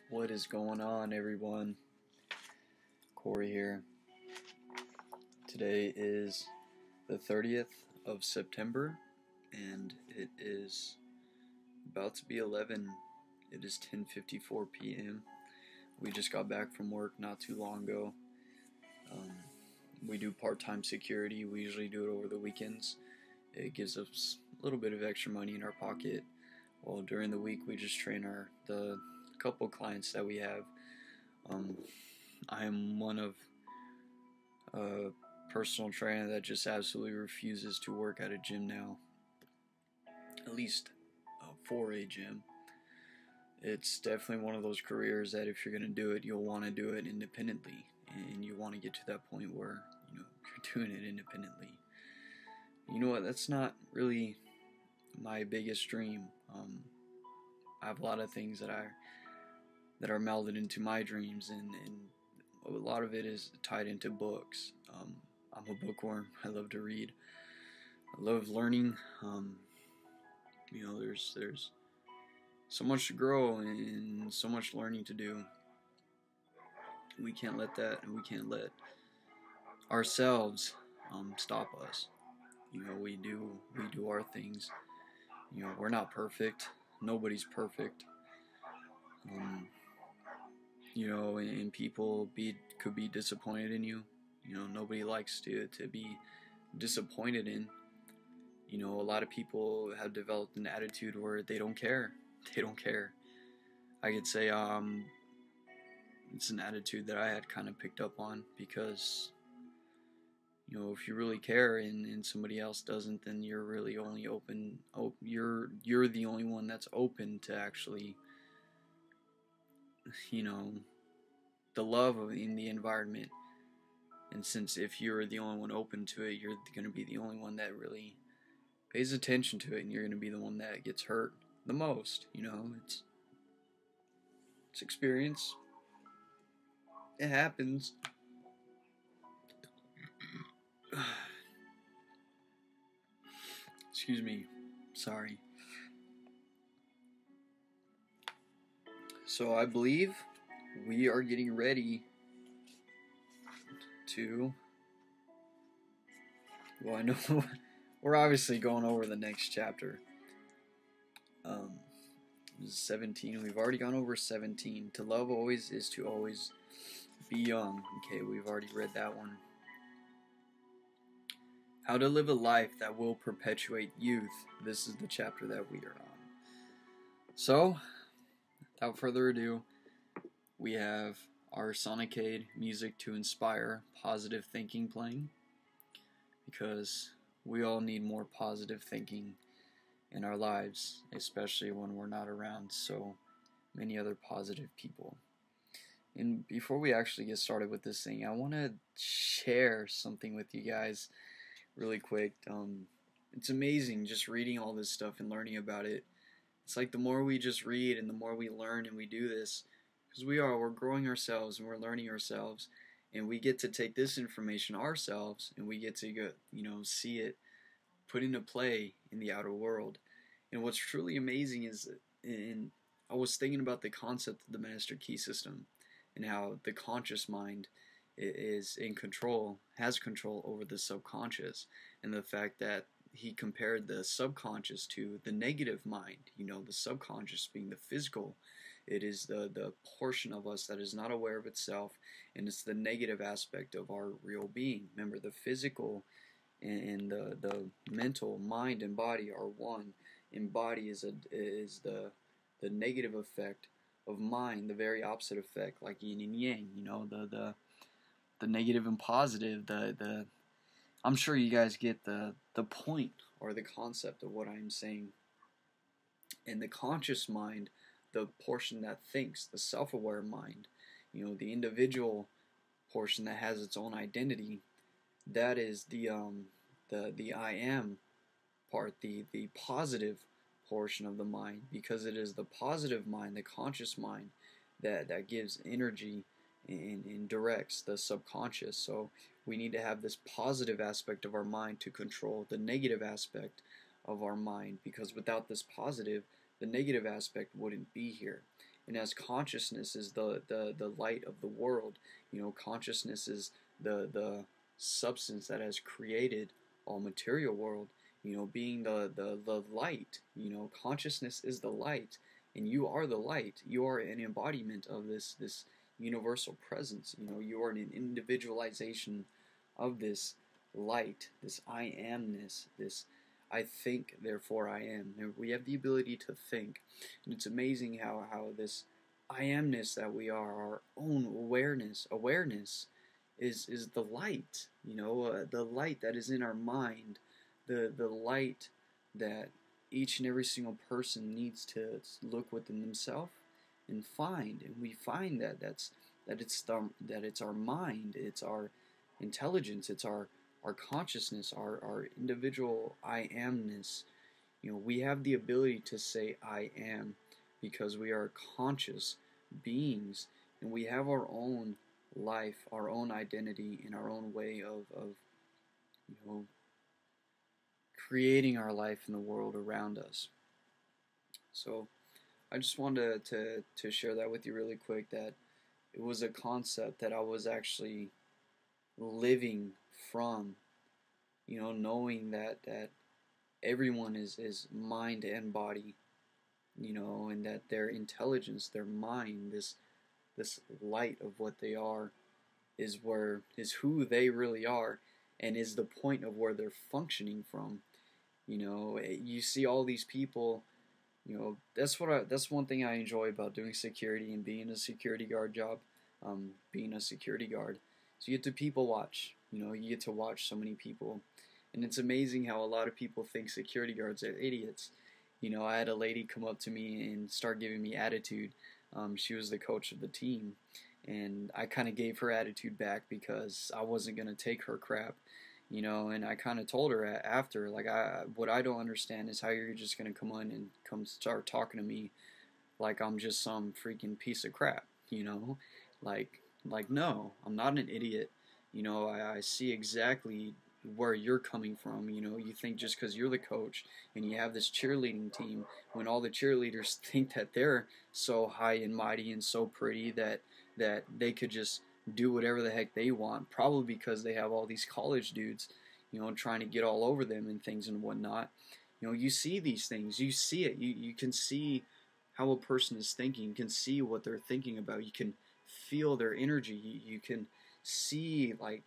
What is going on, everyone? Corey here. Today is the 30th of September, and it is about to be 11. It is 10:54 p.m. We just got back from work not too long ago. We do part-time security. We usually do it over the weekends. It gives us a little bit of extra money in our pocket. Well, during the week, we just train the couple clients that we have. I am one of a personal trainer that just absolutely refuses to work at a gym now. At least for a gym. It's definitely one of those careers that if you're going to do it, you'll want to do it independently. And you want to get to that point where, you're doing it independently. You know what? That's not really my biggest dream. I have a lot of things that are melded into my dreams, and a lot of it is tied into books. I'm a bookworm. I love to read. I love learning. There's so much to grow and so much learning to do. We can't let that, and we can't let ourselves stop us. We do our things. We're not perfect. Nobody's perfect. And people could be disappointed in you. Nobody likes to be disappointed in. A lot of people have developed an attitude where they don't care. They don't care. I could say it's an attitude that I had kind of picked up on, because if you really care and somebody else doesn't, then you're really only open. You're the only one that's open to actually, the love in the environment. And since if you're the only one open to it, you're going to be the only one that really pays attention to it, and you're going to be the one that gets hurt the most. It's experience. It happens. Excuse me. Sorry. So I believe we are getting ready to... Well, I know we're obviously going over the next chapter. 17. We've already gone over 17. To love always is to always be young. Okay, we've already read that one. How to live a life that will perpetuate youth. This is the chapter that we are on. So, without further ado, we have our Sonicade music to inspire positive thinking playing, because we all need more positive thinking in our lives, especially when we're not around so many other positive people. And before we actually get started with this thing, I want to share something with you guys really quick. It's amazing just reading all this stuff and learning about it. It's like the more we just read and the more we learn and we do this, because we're growing ourselves and we're learning ourselves, and we get to take this information ourselves and we get to go, see it put into play in the outer world. And what's truly amazing is, and I was thinking about the concept of the Master Key system, and how the conscious mind is in control, has control over the subconscious, and the fact that he compared the subconscious to the negative mind. The subconscious being the physical. It is the portion of us that is not aware of itself, and it's the negative aspect of our real being. Remember, the physical and the mental, mind and body are one, and body is the negative effect of mind, the very opposite effect, like yin and yang. The negative and positive. I'm sure you guys get the point or the concept of what I'm saying. And the conscious mind, the portion that thinks, the self-aware mind, the individual portion that has its own identity. That is the I am part, the positive portion of the mind, because it is the positive mind, the conscious mind, that gives energy and directs the subconscious. So we need to have this positive aspect of our mind to control the negative aspect of our mind, because without this positive, the negative aspect wouldn't be here. And as consciousness is the light of the world, consciousness is the substance that has created all material world, being the light, consciousness is the light, and you are the light. You are an embodiment of this universal presence. You are an individualization of this light, this I amness, this I think, therefore I am. And we have the ability to think. And it's amazing how this I amness that we are, our own awareness is the light, the light that is in our mind, the light that each and every single person needs to look within themselves and find. And we find that it's our mind, it's our intelligence, it's our consciousness, our individual I amness. We have the ability to say I am because we are conscious beings, and we have our own life, our own identity, and our own way of creating our life in the world around us. So I just wanted to share that with you really quick, that it was a concept that I was actually living from, knowing that everyone is mind and body, and that their intelligence, their mind, this light of what they are is who they really are, and is the point of where they're functioning from. You see all these people, that's one thing I enjoy about doing security and being a security guard job, being a security guard. So you get to people watch, you get to watch so many people, and it's amazing how a lot of people think security guards are idiots. I had a lady come up to me and start giving me attitude. She was the coach of the team, and I kind of gave her attitude back because I wasn't going to take her crap, and I kind of told her after, like, what I don't understand is how you're just going to come on and start talking to me like I'm just some freaking piece of crap, like, no, I'm not an idiot. I see exactly where you're coming from. You think just because you're the coach and you have this cheerleading team, when all the cheerleaders think that they're so high and mighty and so pretty that they could just do whatever the heck they want, probably because they have all these college dudes, trying to get all over them and things and whatnot. You see these things, you see it, you can see how a person is thinking, you can see what they're thinking about, you can feel their energy, you can see like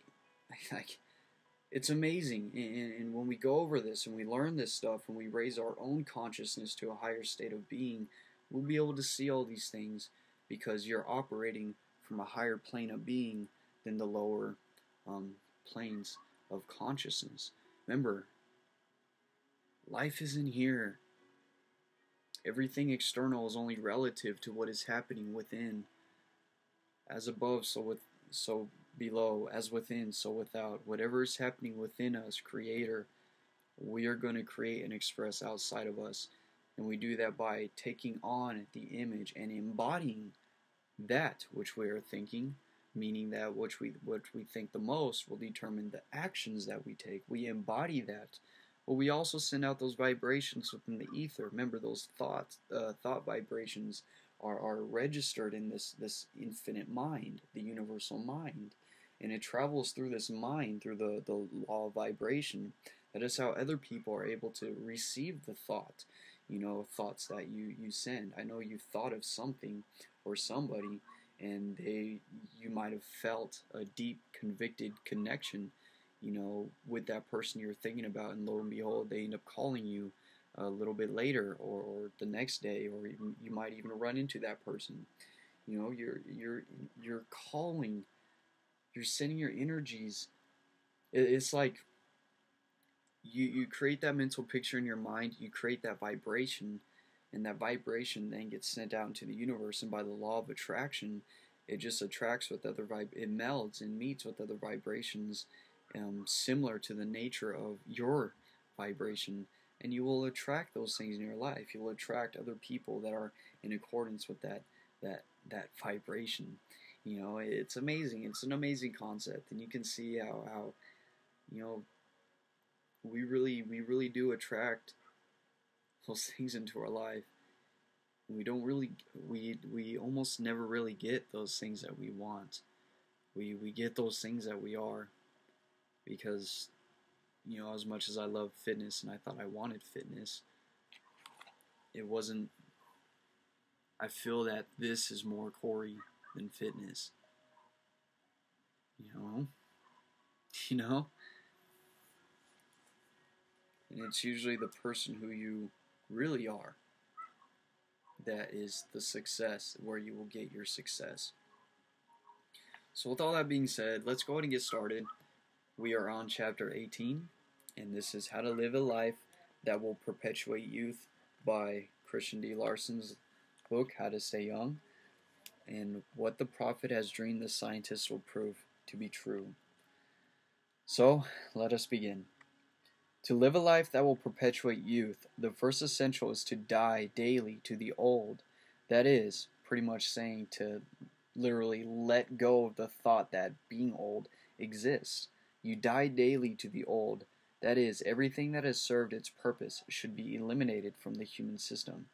it's amazing. And when we go over this and we learn this stuff and we raise our own consciousness to a higher state of being, we'll be able to see all these things because you're operating from a higher plane of being than the lower planes of consciousness. Remember, life isn't here. Everything external is only relative to what is happening within. As above, so below, as within, so without. Whatever is happening within us, Creator, we are going to create and express outside of us. And we do that by taking on the image and embodying that which we are thinking, meaning that what we think the most will determine the actions that we take. We embody that. But we also send out those vibrations within the ether. Remember, those thought vibrations are registered in this infinite mind, the universal mind. And it travels through this mind, through the law of vibration. That is how other people are able to receive the thought, thoughts that you send. I know you thought of something or somebody, and you might have felt a deep, convicted connection, with that person you're thinking about, and lo and behold, they end up calling you a little bit later, or the next day, or even, you might even run into that person. You're calling, you're sending your energies. It's like you create that mental picture in your mind, you create that vibration, and that vibration then gets sent out into the universe, and by the law of attraction, it just attracts with other it melds and meets with other vibrations similar to the nature of your vibration, and you will attract those things in your life. You will attract other people that are in accordance with that vibration. It's amazing. It's an amazing concept, and you can see how we really do attract those things into our life. we don't really, we almost never really get those things that we want. We get those things that we are, because, you know, as much as I love fitness and I thought I wanted fitness, it wasn't, I feel that this is more Corey than fitness. You know? You know? And it's usually the person who you really are that is the success, where you will get your success. So with all that being said, let's go ahead and get started. We are on Chapter 18, and this is How to Live a Life That Will Perpetuate Youth by Christian D. Larson's book, How to Stay Young, and what the prophet has dreamed the scientists will prove to be true. So, let us begin. To live a life that will perpetuate youth, the first essential is to die daily to the old. That is, pretty much saying to literally let go of the thought that being old exists. You die daily to the old. That is, everything that has served its purpose should be eliminated from the human system.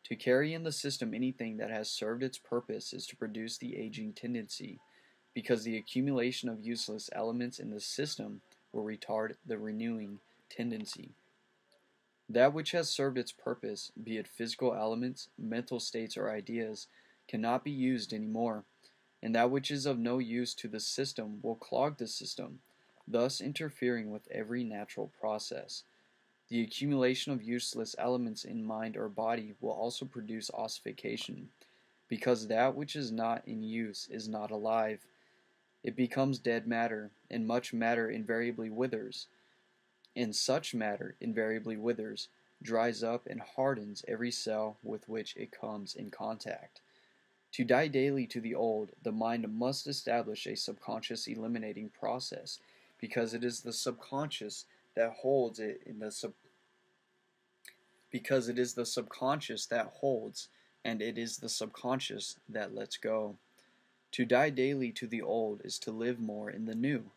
To carry in the system anything that has served its purpose is to produce the aging tendency, because the accumulation of useless elements in the system will retard the renewing tendency. That which has served its purpose, be it physical elements, mental states, or ideas, cannot be used anymore, and that which is of no use to the system will clog the system, thus interfering with every natural process. The accumulation of useless elements in mind or body will also produce ossification, because that which is not in use is not alive. It becomes dead matter, and much matter invariably withers. And such matter invariably withers, dries up, and hardens every cell with which it comes in contact. To die daily to the old, the mind must establish a subconscious eliminating process, because it is the subconscious that holds it in the because it is the subconscious that holds, and it is the subconscious that lets go. To die daily to the old is to live more in the new.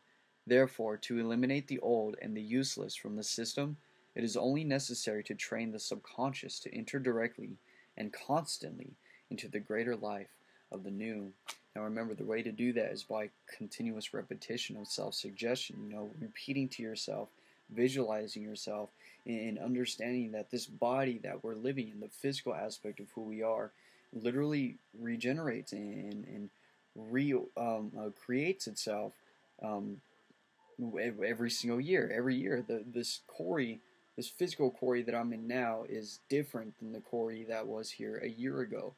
Therefore, to eliminate the old and the useless from the system, it is only necessary to train the subconscious to enter directly and constantly into the greater life of the new. Now remember, the way to do that is by continuous repetition of self-suggestion, repeating to yourself, visualizing yourself, and understanding that this body that we're living in, the physical aspect of who we are, literally regenerates and creates itself every single year. Every year, this physical Corey that I'm in now is different than the Corey that was here a year ago.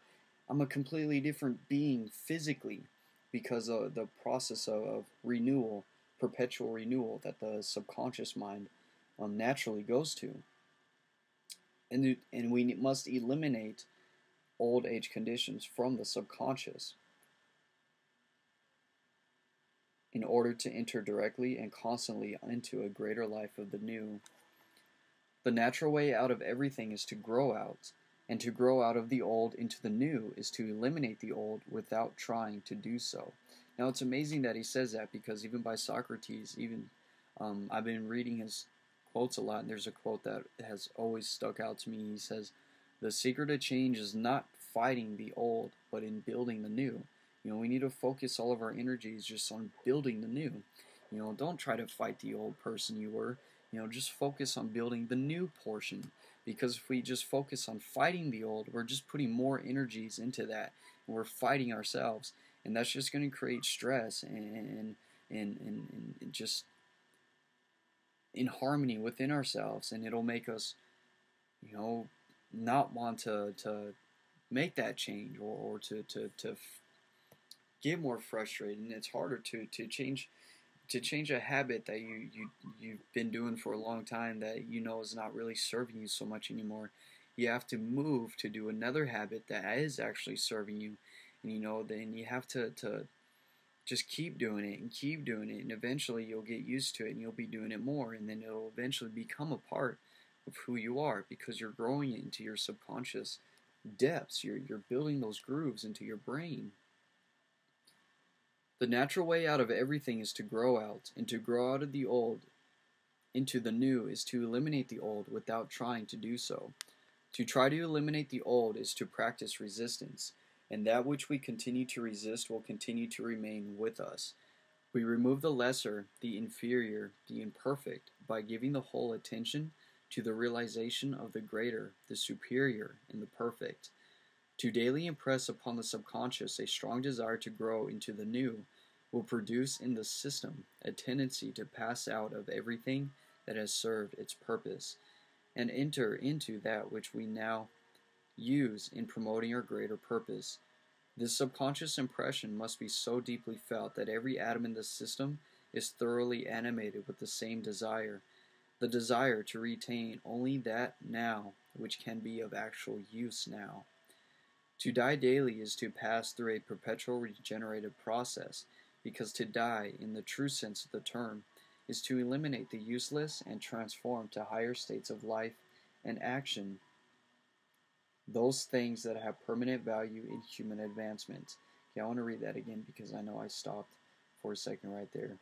I'm a completely different being physically because of the process of renewal, perpetual renewal that the subconscious mind naturally goes to. And we must eliminate old age conditions from the subconscious in order to enter directly and constantly into a greater life of the new. The natural way out of everything is to grow out, and to grow out of the old into the new is to eliminate the old without trying to do so. Now it's amazing that he says that, because even by Socrates, I've been reading his quotes a lot, and there's a quote that has always stuck out to me. He says, "The secret of change is not fighting the old, but in building the new." We need to focus all of our energies just on building the new. Don't try to fight the old person you were. Just focus on building the new portion. Because if we just focus on fighting the old, we're just putting more energies into that. And we're fighting ourselves. And that's just going to create stress and just inharmony within ourselves. And it'll make us, not want to make that change or to get more frustrated. And it's harder to change a habit that you've been doing for a long time that is not really serving you so much anymore. You have to move to do another habit that is actually serving you, and then you have to just keep doing it and keep doing it, and eventually you'll get used to it and you'll be doing it more, and then it'll eventually become a part of who you are, because you're growing it into your subconscious depths. You're building those grooves into your brain. The natural way out of everything is to grow out, and to grow out of the old into the new is to eliminate the old without trying to do so. To try to eliminate the old is to practice resistance, and that which we continue to resist will continue to remain with us. We remove the lesser, the inferior, the imperfect, by giving the whole attention to the realization of the greater, the superior, and the perfect. To daily impress upon the subconscious a strong desire to grow into the new will produce in the system a tendency to pass out of everything that has served its purpose and enter into that which we now use in promoting our greater purpose. This subconscious impression must be so deeply felt that every atom in the system is thoroughly animated with the same desire, the desire to retain only that now which can be of actual use now. To die daily is to pass through a perpetual regenerative process, because to die, in the true sense of the term, is to eliminate the useless and transform to higher states of life and action those things that have permanent value in human advancement. Okay, I want to read that again because I know I stopped for a second right there.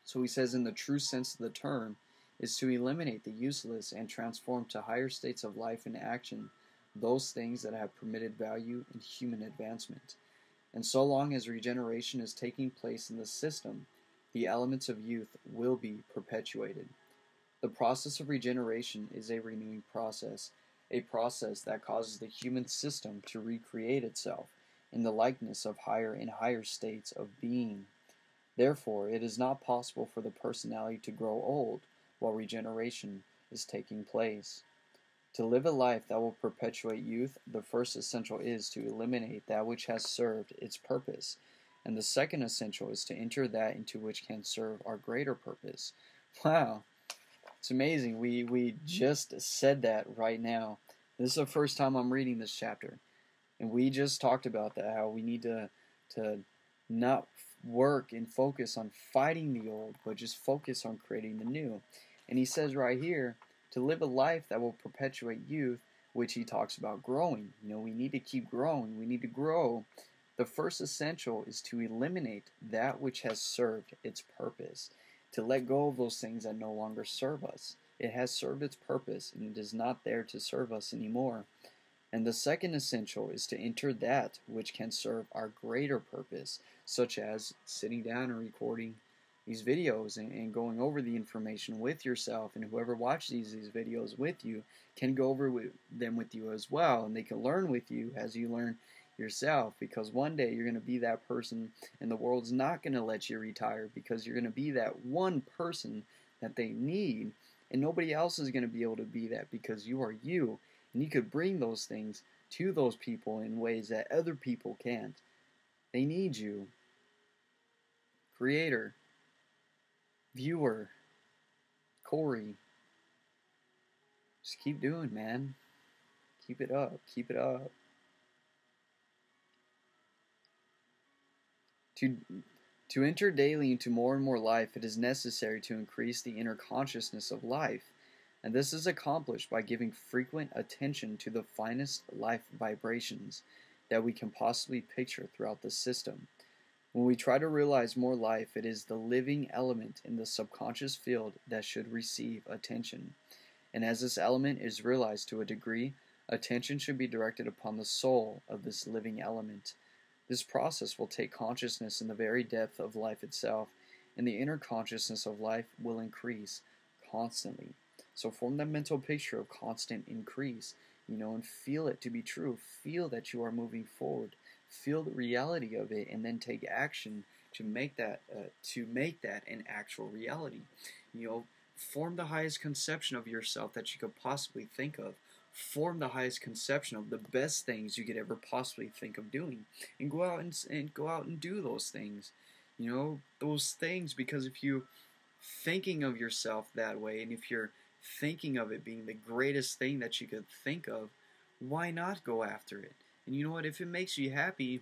So he says, in the true sense of the term, is to eliminate the useless and transform to higher states of life and action those things that have permitted value in human advancement. And so long as regeneration is taking place in the system, the elements of youth will be perpetuated. The process of regeneration is a renewing process, a process that causes the human system to recreate itself in the likeness of higher and higher states of being. Therefore, it is not possible for the personality to grow old while regeneration is taking place. To live a life that will perpetuate youth, the first essential is to eliminate that which has served its purpose, and the second essential is to enter that into which can serve our greater purpose. Wow, it's amazing. We just said that right now. This is the first time I'm reading this chapter, and we just talked about that, how we need to not work and focus on fighting the old, but just focus on creating the new. And he says right here, to live a life that will perpetuate youth, which he talks about growing. You know, we need to keep growing. We need to grow. The first essential is to eliminate that which has served its purpose, to let go of those things that no longer serve us. It has served its purpose, and it is not there to serve us anymore. And the second essential is to enter that which can serve our greater purpose, such as sitting down and recording these videos and going over the information with yourself, and whoever watches these videos with you can go over them with you as well, and they can learn with you as you learn yourself, because one day you're going to be that person and the world's not going to let you retire, because you're going to be that one person that they need, and nobody else is going to be able to be that because you are you, and you could bring those things to those people in ways that other people can't. They need you. Creator, viewer, Corey, just keep doing, man. Keep it up. Keep it up. To enter daily into more and more life, it is necessary to increase the inner consciousness of life, and this is accomplished by giving frequent attention to the finest life vibrations that we can possibly picture throughout the system. When we try to realize more life, it is the living element in the subconscious field that should receive attention. And as this element is realized to a degree, attention should be directed upon the soul of this living element. This process will take consciousness in the very depth of life itself, and the inner consciousness of life will increase constantly. So form that mental picture of constant increase, and feel it to be true. Feel that you are moving forward. Feel the reality of it, and then take action to make that an actual reality. Form the highest conception of yourself that you could possibly think of. Form the highest conception of the best things you could ever possibly think of doing, and go out and do those things. Those things, because if you thinking of yourself that way, and if you're thinking of it being the greatest thing that you could think of, why not go after it? And you know what? If it makes you happy,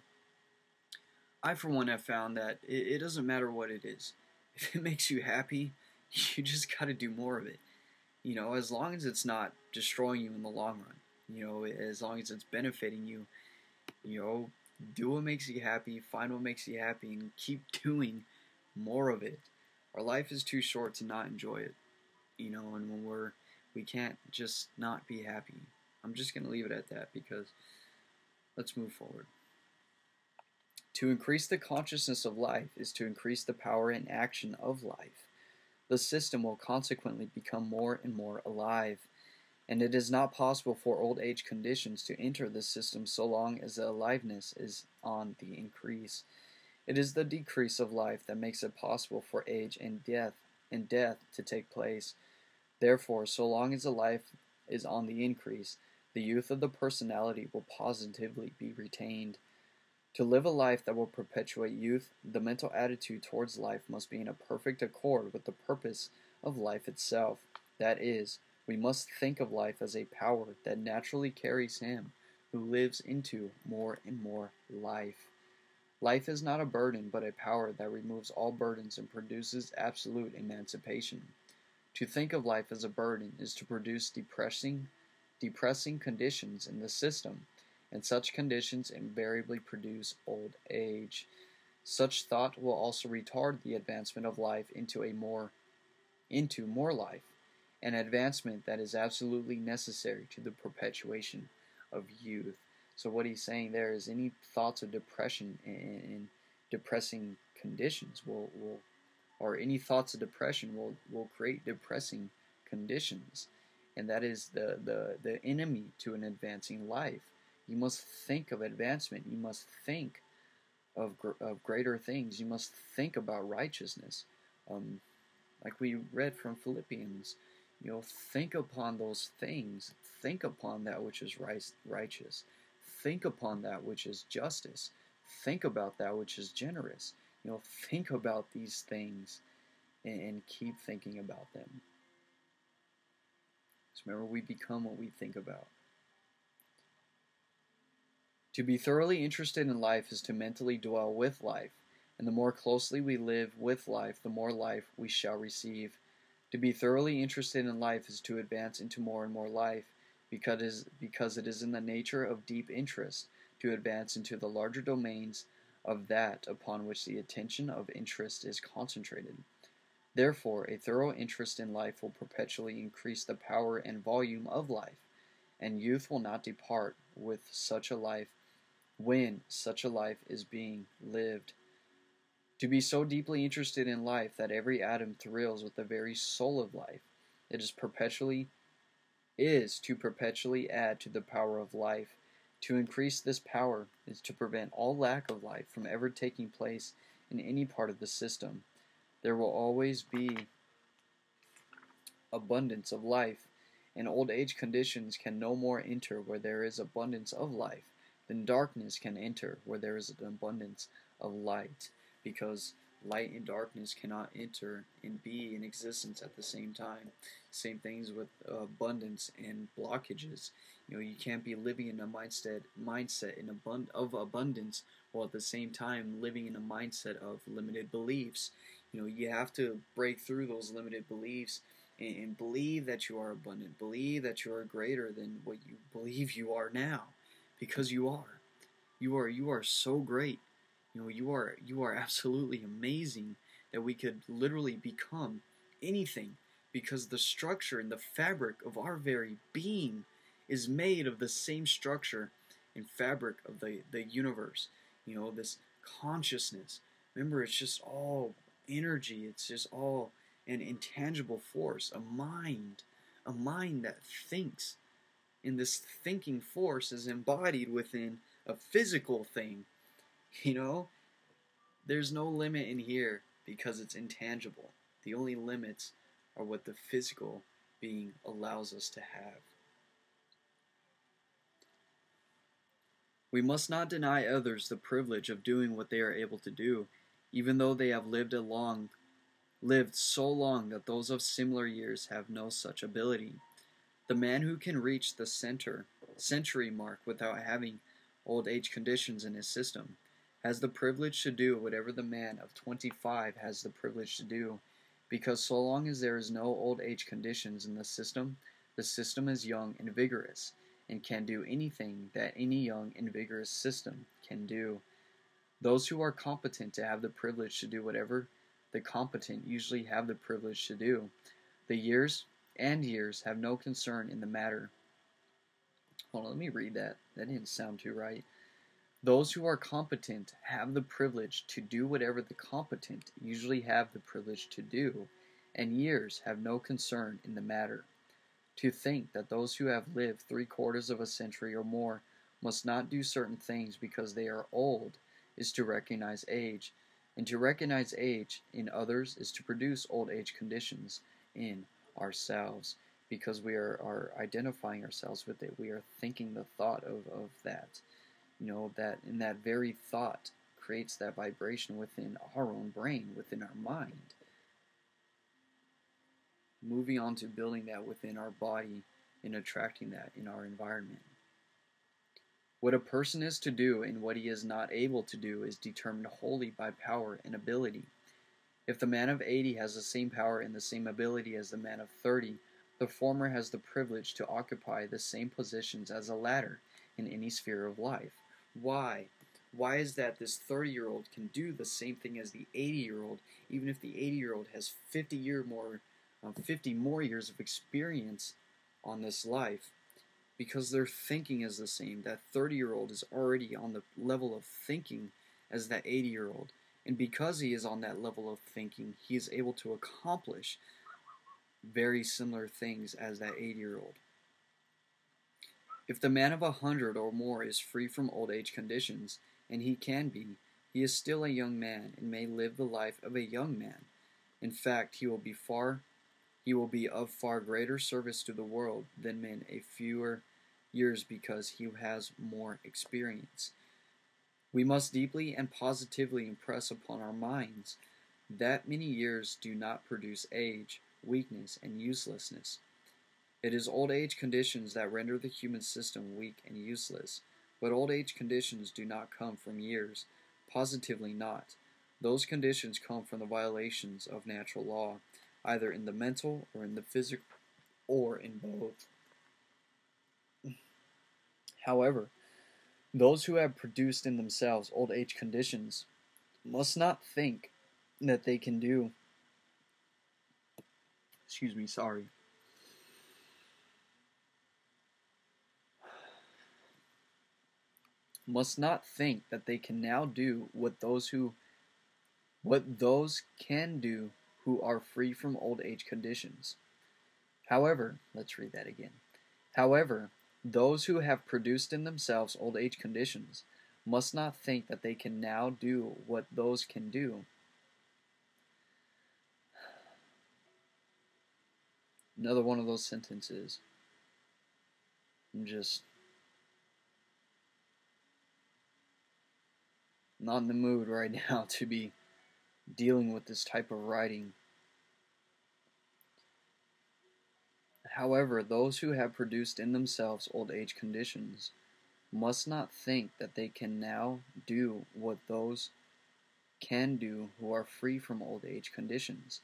I for one have found that it doesn't matter what it is. If it makes you happy, you just got to do more of it. As long as it's not destroying you in the long run. As long as it's benefiting you, do what makes you happy, find what makes you happy, and keep doing more of it. Our life is too short to not enjoy it. And when we can't just not be happy. I'm just going to leave it at that because let's move forward. To increase the consciousness of life is to increase the power and action of life. The system will consequently become more and more alive, and it is not possible for old age conditions to enter the system so long as the aliveness is on the increase. It is the decrease of life that makes it possible for age and death to take place. Therefore, so long as the life is on the increase, the youth of the personality will positively be retained. To live a life that will perpetuate youth, the mental attitude towards life must be in a perfect accord with the purpose of life itself. That is, we must think of life as a power that naturally carries him who lives into more and more life. Life is not a burden, but a power that removes all burdens and produces absolute emancipation. To think of life as a burden is to produce depressing conditions in the system, and such conditions invariably produce old age. Such thought will also retard the advancement of life into more life, an advancement that is absolutely necessary to the perpetuation of youth. So what he's saying there is any thoughts of depression and depressing conditions or any thoughts of depression will create depressing conditions, and that is the enemy to an advancing life. You must think of advancement. You must think of greater things. You must think about righteousness. Like we read from Philippians, think upon those things. Think upon that which is righteous. Think upon that which is justice. Think about that which is generous. Think about these things and keep thinking about them. Just remember, we become what we think about. To be thoroughly interested in life is to mentally dwell with life, and the more closely we live with life, the more life we shall receive. To be thoroughly interested in life is to advance into more and more life, because it is in the nature of deep interest to advance into the larger domains of that upon which the attention of interest is concentrated. Therefore, a thorough interest in life will perpetually increase the power and volume of life, and youth will not depart with such a life when such a life is being lived. To be so deeply interested in life that every atom thrills with the very soul of life, it is to perpetually add to the power of life. To increase this power is to prevent all lack of life from ever taking place in any part of the system. There will always be abundance of life, and old age conditions can no more enter where there is abundance of life than darkness can enter where there is an abundance of light, because light and darkness cannot enter and be in existence at the same time. Same things with abundance and blockages. You can't be living in a mindset of abundance while at the same time living in a mindset of limited beliefs. You have to break through those limited beliefs and believe that you are abundant. Believe that you are greater than what you believe you are now, because you are. You are so great. You are absolutely amazing that we could literally become anything, because the structure and the fabric of our very being is made of the same structure and fabric of the universe. This consciousness. Remember, it's just all energy. It's just all an intangible force, a mind that thinks. And this thinking force is embodied within a physical thing. There's no limit in here because it's intangible. The only limits are what the physical being allows us to have. We must not deny others the privilege of doing what they are able to do, even though they have lived so long that those of similar years have no such ability. The man who can reach the century mark without having old age conditions in his system has the privilege to do whatever the man of 25 has the privilege to do, because so long as there is no old age conditions in the system is young and vigorous, and can do anything that any young and vigorous system can do. Those who are competent to have the privilege to do whatever the competent usually have the privilege to do. The years have no concern in the matter. Hold on, let me read that. That didn't sound too right. Those who are competent have the privilege to do whatever the competent usually have the privilege to do, and years have no concern in the matter. To think that those who have lived 3/4 of a century or more must not do certain things because they are old is to recognize age, and to recognize age in others is to produce old age conditions in ourselves, because we are identifying ourselves with it. We are thinking the thought of that. That in that very thought creates that vibration within our own brain, within our mind. Moving on to building that within our body and attracting that in our environment. What a person is to do and what he is not able to do is determined wholly by power and ability. If the man of 80 has the same power and the same ability as the man of 30, the former has the privilege to occupy the same positions as the latter in any sphere of life. Why? Why is that this 30-year-old can do the same thing as the 80-year-old, even if the 80-year-old has 50 more years of experience on this life? Because their thinking is the same. That 30-year-old is already on the level of thinking as that 80-year-old. And because he is on that level of thinking, he is able to accomplish very similar things as that 80-year-old. If the man of 100 or more is free from old age conditions, and he can be, he is still a young man and may live the life of a young man. In fact, he will be of far greater service to the world than men a fewer years because he has more experience. We must deeply and positively impress upon our minds that many years do not produce age, weakness, and uselessness. It is old age conditions that render the human system weak and useless, but old age conditions do not come from years, positively not. Those conditions come from the violations of natural law, either in the mental or in the physical or in both. However, those who have produced in themselves old age conditions must not think that they can do must not think that they can now do what those can do who are free from old age conditions. However, let's read that again. However, those who have produced in themselves old age conditions must not think that they can now do what those can do. Another one of those sentences. I'm just not in the mood right now to be dealing with this type of writing. However, those who have produced in themselves old age conditions must not think that they can now do what those can do who are free from old age conditions.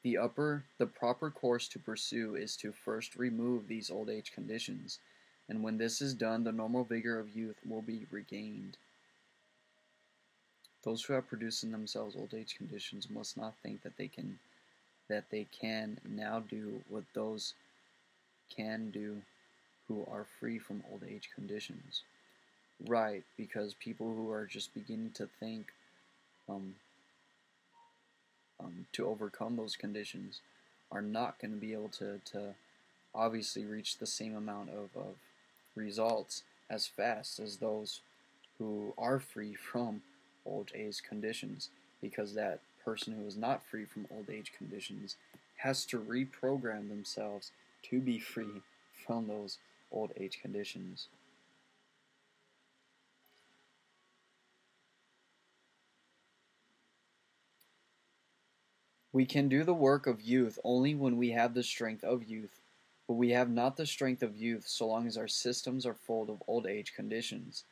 The proper course to pursue is to first remove these old age conditions, and when this is done, the normal vigor of youth will be regained. Those who have produced in themselves old age conditions must not think that they can now do what those can do who are free from old age conditions. Right, because people who are just beginning to think to overcome those conditions are not going to be able to obviously reach the same amount of results as fast as those who are free from old age conditions, because that person who is not free from old age conditions has to reprogram themselves to be free from those old age conditions. We can do the work of youth only when we have the strength of youth, but we have not the strength of youth so long as our systems are full of old age conditions.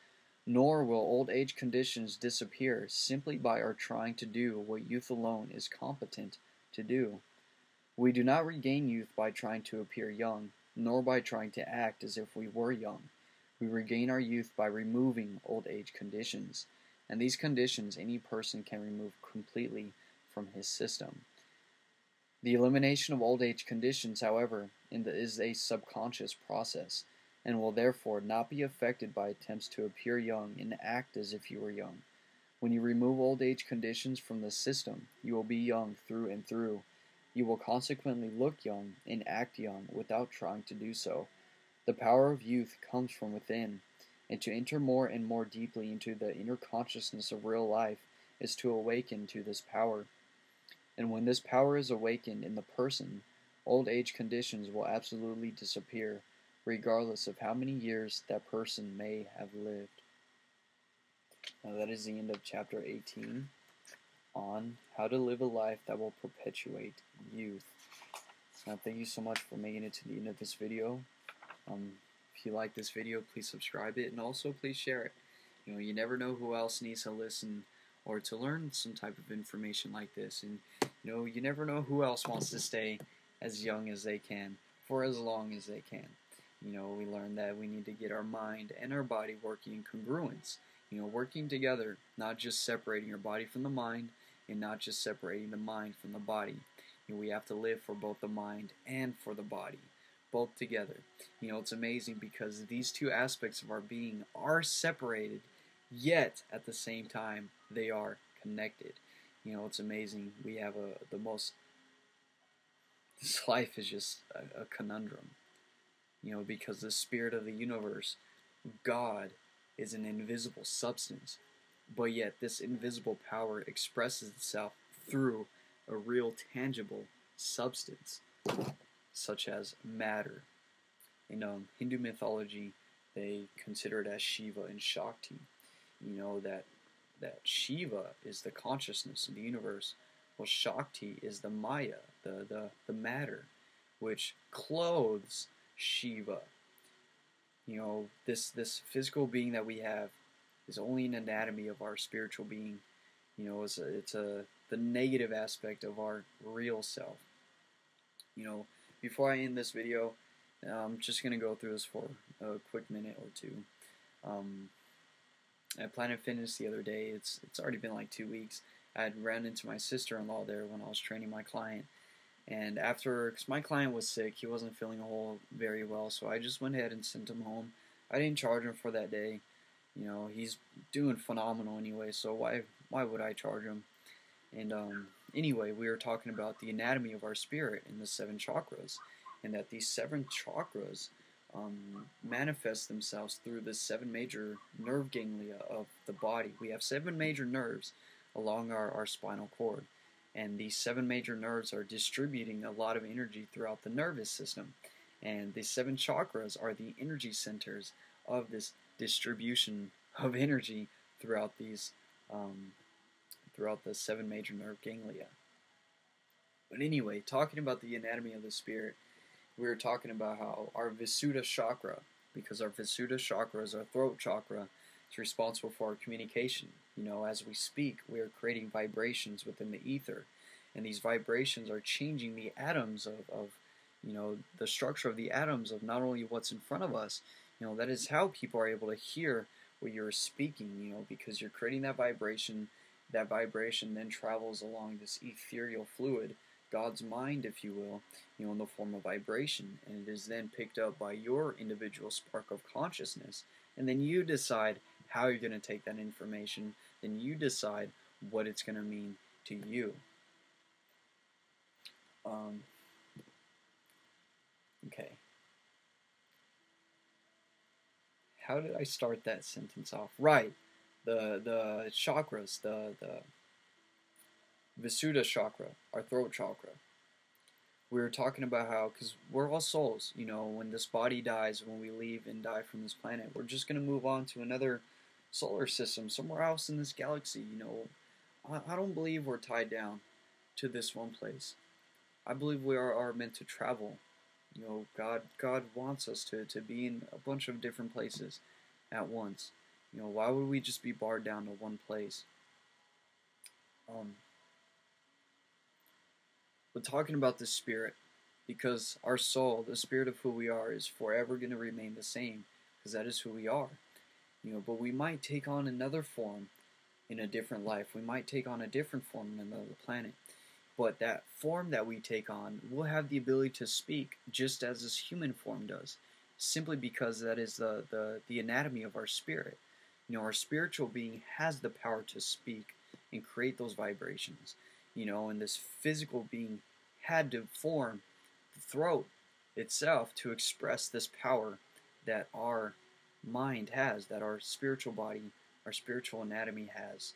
Nor will old age conditions disappear simply by our trying to do what youth alone is competent to do. We do not regain youth by trying to appear young, nor by trying to act as if we were young. We regain our youth by removing old age conditions, and these conditions any person can remove completely from his system. The elimination of old age conditions, however, is a subconscious process, and will therefore not be affected by attempts to appear young and act as if you were young. When you remove old age conditions from the system, you will be young through and through. You will consequently look young and act young without trying to do so. The power of youth comes from within, and to enter more and more deeply into the inner consciousness of real life is to awaken to this power. And when this power is awakened in the person, old age conditions will absolutely disappear, regardless of how many years that person may have lived. Now that is the end of Chapter 18 on how to live a life that will perpetuate youth. Now thank you so much for making it to the end of this video. If you like this video, please subscribe it, and also please share it. You never know who else needs to listen or to learn some type of information like this, and you never know who else wants to stay as young as they can for as long as they can. We learned that we need to get our mind and our body working in congruence, working together, not just separating your body from the mind and not just separating the mind from the body. We have to live for both the mind and for the body, both together. It's amazing because these two aspects of our being are separated, yet at the same time they are connected. It's amazing. We have this life is just a conundrum, because the spirit of the universe, God, is an invisible substance, but yet this invisible power expresses itself through a real tangible substance, such as matter. In Hindu mythology, they consider it as Shiva and Shakti. That Shiva is the consciousness of the universe, while Shakti is the Maya, the matter, which clothes Shiva. This physical being that we have is only an anatomy of our spiritual being. It's the negative aspect of our real self. Before I end this video, I'm just going to go through this for a quick minute or two. At Planet Fitness the other day, it's already been like 2 weeks, I had ran into my sister-in-law there when I was training my client. And because my client was sick, he wasn't feeling very well, so I just went ahead and sent him home. I didn't charge him for that day. He's doing phenomenal anyway, so why would I charge him? And anyway, we were talking about the anatomy of our spirit and the 7 chakras, and that these 7 chakras manifest themselves through the 7 major nerve ganglia of the body. We have 7 major nerves along our spinal cord, and these 7 major nerves are distributing a lot of energy throughout the nervous system, and the 7 chakras are the energy centers of this distribution of energy throughout these throughout the 7 major nerve ganglia. But anyway, talking about the anatomy of the spirit, we were talking about how our Visuddha chakra, because our Visuddha chakra is our throat chakra, is responsible for our communication. As we speak, we are creating vibrations within the ether, and these vibrations are changing the atoms of the structure of the atoms of not only what's in front of us. That is how people are able to hear what you're speaking, because you're creating that vibration. That vibration then travels along this ethereal fluid, God's mind, if you will, in the form of vibration, and it is then picked up by your individual spark of consciousness, and then you decide how you're going to take that information, then you decide what it's going to mean to you. Okay. How did I start that sentence off? Right. The chakras, the Visuddha chakra, our throat chakra. We were talking about how, because we're all souls, when this body dies, when we leave and die from this planet, we're just going to move on to another solar system, somewhere else in this galaxy. I don't believe we're tied down to this one place. I believe we are meant to travel. God wants us to be in a bunch of different places at once. Why would we just be barred down to one place? But talking about the spirit, because our soul, the spirit of who we are, is forever going to remain the same, because that is who we are. But we might take on another form in a different life. We might take on a different form on another planet. But that form that we take on will have the ability to speak just as this human form does. simply because that is the anatomy of our spirit. Our spiritual being has the power to speak and create those vibrations. And this physical being had to form the throat itself to express this power that our mind has, that our spiritual body, our spiritual anatomy has.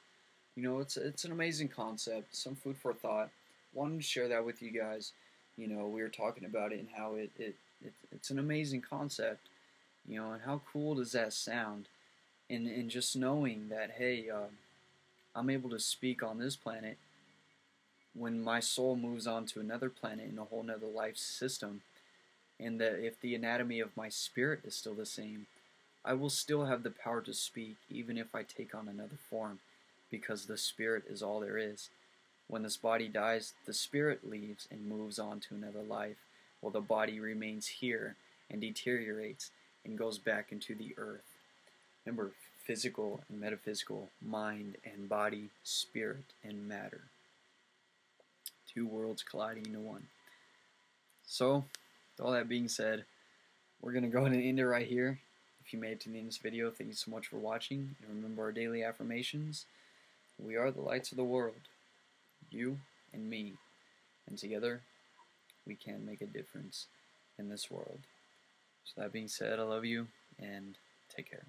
It's an amazing concept, some food for thought. Wanted to share that with you guys. We were talking about it and how it's an amazing concept. And how cool does that sound? And just knowing that, hey, I'm able to speak on this planet when my soul moves on to another planet in a whole nother life system, and that if the anatomy of my spirit is still the same, I will still have the power to speak even if I take on another form, because the spirit is all there is. When this body dies, the spirit leaves and moves on to another life, while the body remains here and deteriorates and goes back into the earth. Remember, physical and metaphysical, mind and body, spirit and matter. Two worlds colliding into one. So, with all that being said, we're going to go ahead and end it right here. If you made it to the end of this video, thank you so much for watching. And remember our daily affirmations. We are the lights of the world. You and me. And together, we can make a difference in this world. So that being said, I love you, and take care.